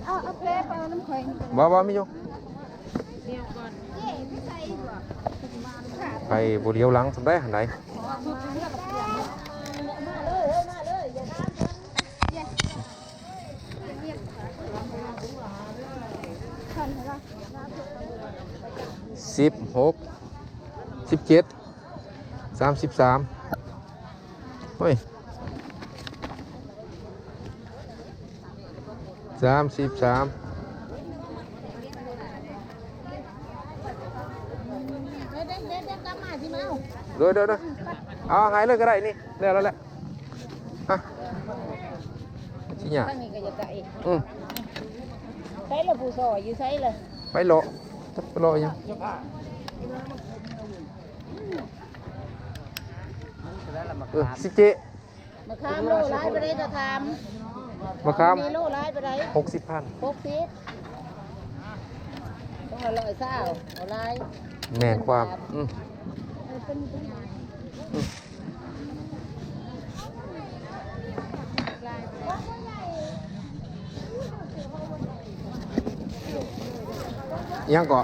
เอาแป๊บเอาน้ำข่อยบ่ไม่อยู่ไปบุเรียวหลังสำได้หันไหน16 17 33เฮ้ย33เดี๋ยวเอาหายเลยก็ได้นี่แล้วแหละฮะชิ้นใหญ่ใช้ละผู้ซอยอยู่ใช้เลย ไปโลจับไปโลยังสิเจมะขามโลร้ายไปได้จะทมะขามโลร้ายไปได้60,000ต้องอร่อยซ่าเอาร้ายแม่นความยังก่อ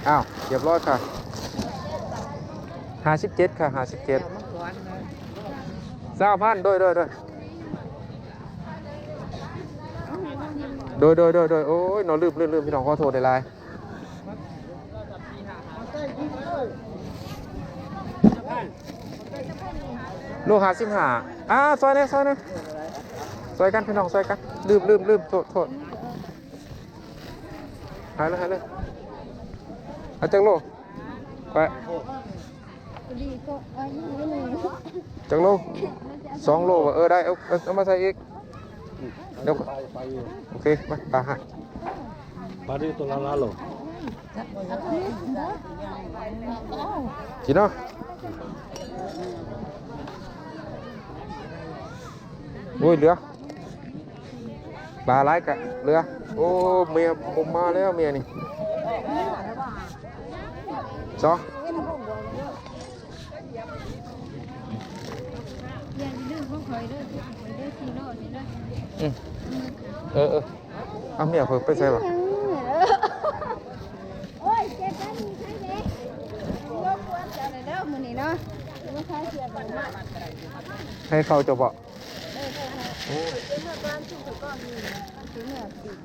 อ้าวเรียบร้อยค่ะ57ค่ะ5720,000โดยโอ้ยนอนลืมพี่น้องขอโทษได้หลายลูก55ซอยเนี่ยซอยกันพี่น้องซอยกันลืมโทษหายเลยเอาจังโลไปจังโล2 โลได้เอามาใส่อีกเดี๋ยวโอเคมาปลาฮะปลาดิตัวละโลกินเนาะโอ้ยเหลือปลาไหลกะเหลือโอ้เมียผมมาแล้วเมียนี่ซอเอาเมียเพิ่งไปใส่ป่ะโอ้ยเจ็บกันใช่ไหมรบกวนเจ้าเลยเด้อมื้อนี้เนาะไม่ใช่เสียบ่มากให้เขาจะบอกโอ้ยเมื่อบ้านชุบก้อนนี่ถึงเนี่ยติด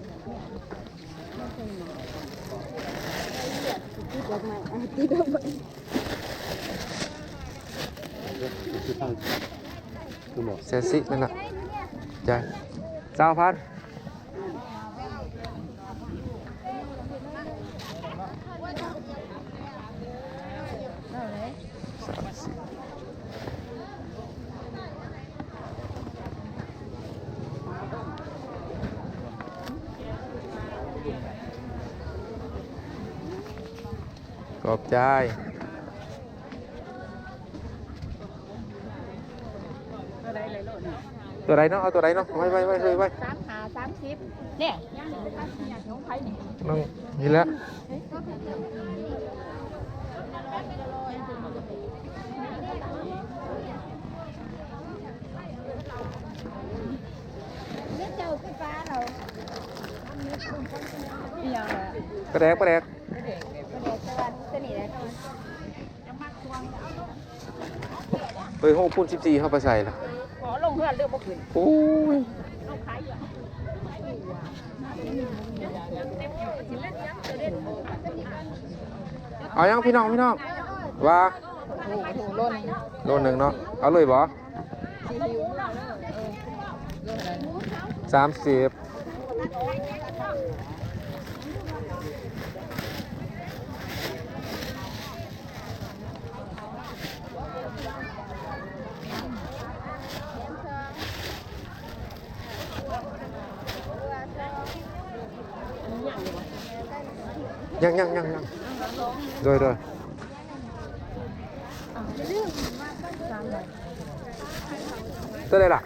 ติดดอกไม้เซซินั่นแหละใจ20,000ขอบใจตัวใดเนาะเอาตัวใดเนาะไว้30เนี่ยย่างหนึ่งเป็น30ของไผ่นี่น้องนี่แหละเจ้าคือปลาเราปลาแดกตัวนี้แหละเฮ้ยห้องพูน14เข้าไปใส่ละขอลงเพื่อนเรื่องบ่ขึ้นโอ้ยเอายังพี่น้องว่าโลนึงเนาะเอาเลยบ่30ยังโดยตัวใดล่ะ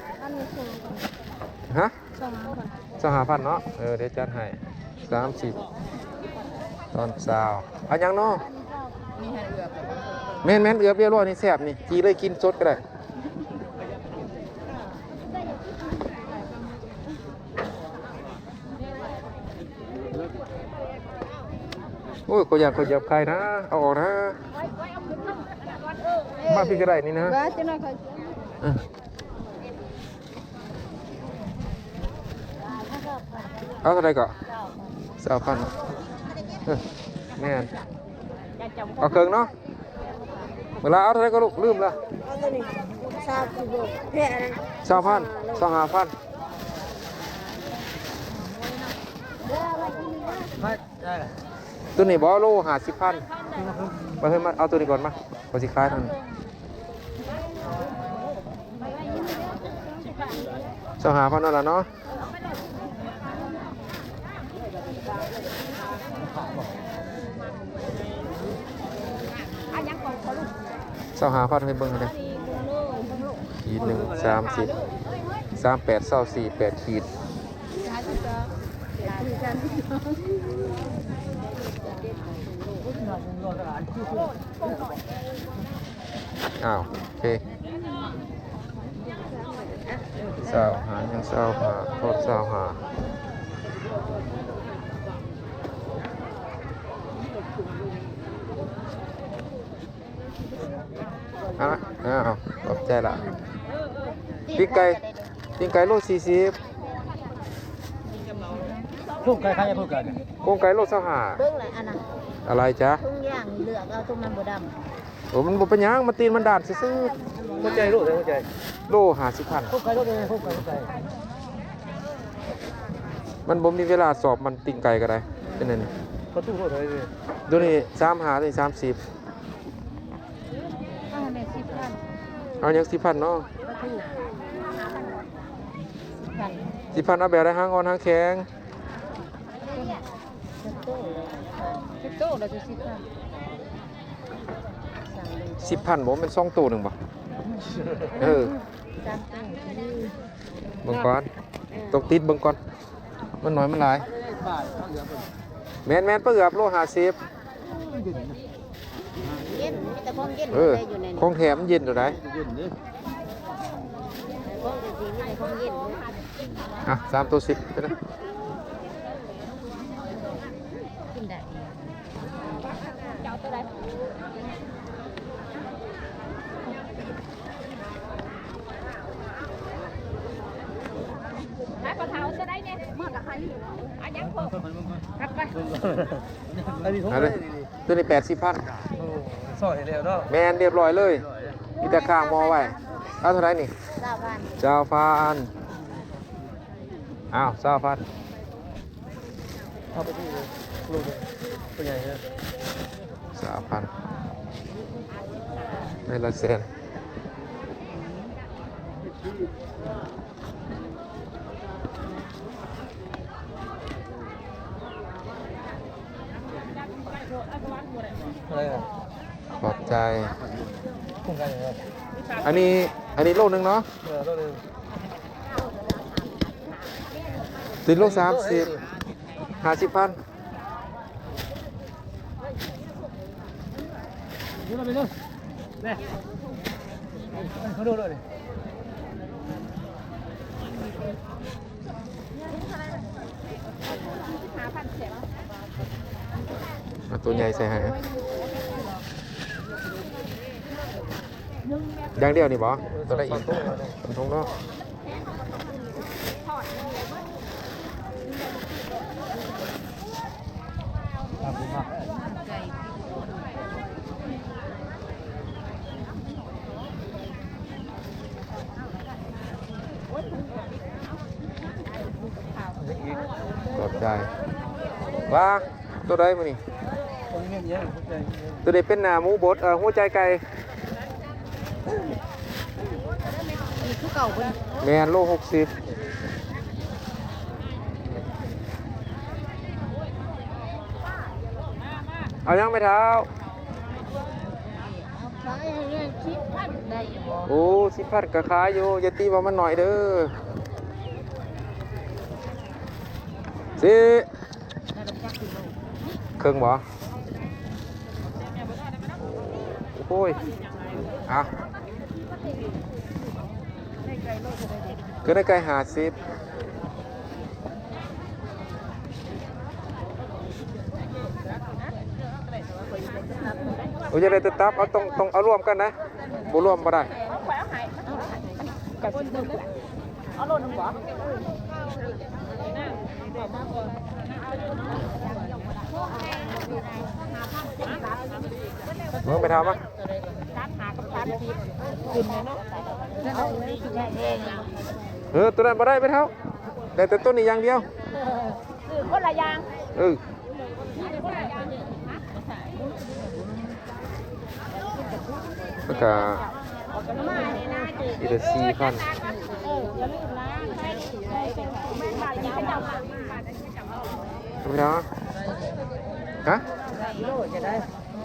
ฮะ25,000เนาะเดี๋ยวจัดให้30ตอนเช้าเอายังเนาะ มีให้เอือบ แม่นเอือบเรียบร้อยนี่แซ่บนี่จีเลยกินสดก็ได้โอ้ยก็อยากขยับใครนะเอาออกนะมาพี่ก็ได้นี่นะ ว่าจะน่าคอย เอาเท่าไหรก็20,000แม่นเอาเครื่องเนาะเวลาเอาเท่าไหรก็ลูกลืมละ เอาตัวนี้ชาบูโบแพ้นะ 20,000 25,000 ไม่ได้ ตัวนี้บอโล50,000มาเฮ้ยมาเอาตัวนี้ก่อนมาพอสิคล้ายทัน25,000นั่นแหละเนาะ25,000ให้เบิ่งให้ได้ขีด1 30 38 24 8ขีดอ้าวโอเคหายังหาโทษหาอ้าวขอบใจละปิ้งไก่โล40 พวกใครใครจะพูดกัน โครงไก่โล25 เบิ่งเลยอันน่ะ อะไรจ๊ะ ทุ่งย่างเหลือกเอาทุ่งมันบ่ด โอ้มันบ่เป็นหยังมันตีนมันดาดซื่อ เข้าใจรู้เลยเข้าใจ ๆโล50,000 พวกใครรู้เลยพวกใครเข้าใจ มันบ่มีเวลาสอบมันปิ้งไก่ก็ได้เป็นนั่น เขาตู้รู้เลย ตัวนี้35ตัวนี้30 ำเอาแม่10,000 เอายัง10,000เนาะ ก็ถูก 10,000เอาแบบได้หางอ่อนหางแข็ง โตแล้วจะ10,000สั่งเลย 10,000บ่แม่น2ตัวหนึงบ่เออ 3ตัว เบิ่งก่อนตกติดเบิ่งก่อนมันน้อยมันหลาย บาทเขาเหลือเป็น แม่นเปลือกโล50 เย็นมีแต่ของเย็น เออ อยู่ใน ของแถมเย็นเท่าใด เย็นนี่ ของจริงๆมีแต่ของเย็น อ่ะ3ตัว10ไปนะ กินได้ อันนี้ผม เอาเลยตัวนี้80,000 สอยเร็วเนาะ แม่นเรียบร้อยเลยมีแต่ข้างมอไว้เอาเท่าไหร่นี่ 9,000 เจ้าพันอ้าวเจ้าพัน เข้าไปที่รูเลยตัวใหญ่เลย 3,000ในละแสนอะไรอ่ะ ขอบใจ พุ่งกันเลย อันนี้โลนึงเนาะ เราเลย ติดโล30 50,000 นี่เราไปนู่นเนี่ยเขาดูเลย เอาตัวใหญ่ใส่ให้อย่างเดียวนี่บ่ตัวได้อีกสำทงเนาะขอบใจว่าตัวใดมื้อนี่ คนเงี้ยเยอะเข้าใจ ตัวใดเป็นหน้าหมูบดหัวใจไก่ คือเก่าเพิ่น แม่นโล60เอายังไม่เท้า ขายให้เรื่อง10,000ได้บ่ โอ้10,000ก็ขายอยู่อย่าตีว่ามันหน่อยเด้อสิ ได้จักกิโล เครื่องบ่ โอ้ยอ่ะก็ได้ไก่50โอ้ยจะได้ตับเอาต้องเอารวมกันนะบ่รวมบ่ได้ เอาโลนึงบ่ มึงไปทำมั้ย ตัวนั้นบ่ได้ไปเท่าได้แต่ต้นนี้อย่างเดียว คือคนละอย่าง แล้วก็อีก4,000 อย่าลืมนะให้แม่บ้านยังเป็นเจ้าค่ะ ไปเท่าฮะ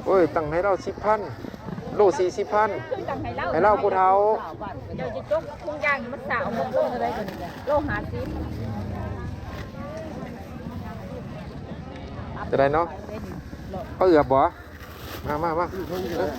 โอ้ยตั้งให้เรา10,000โล40,000ให้เราผู้เฒ่า เดี๋ยวจะจกพุงยางมันสาวโลอะไรกันโล50 จะได้เนาะเขาเอือบบ่มา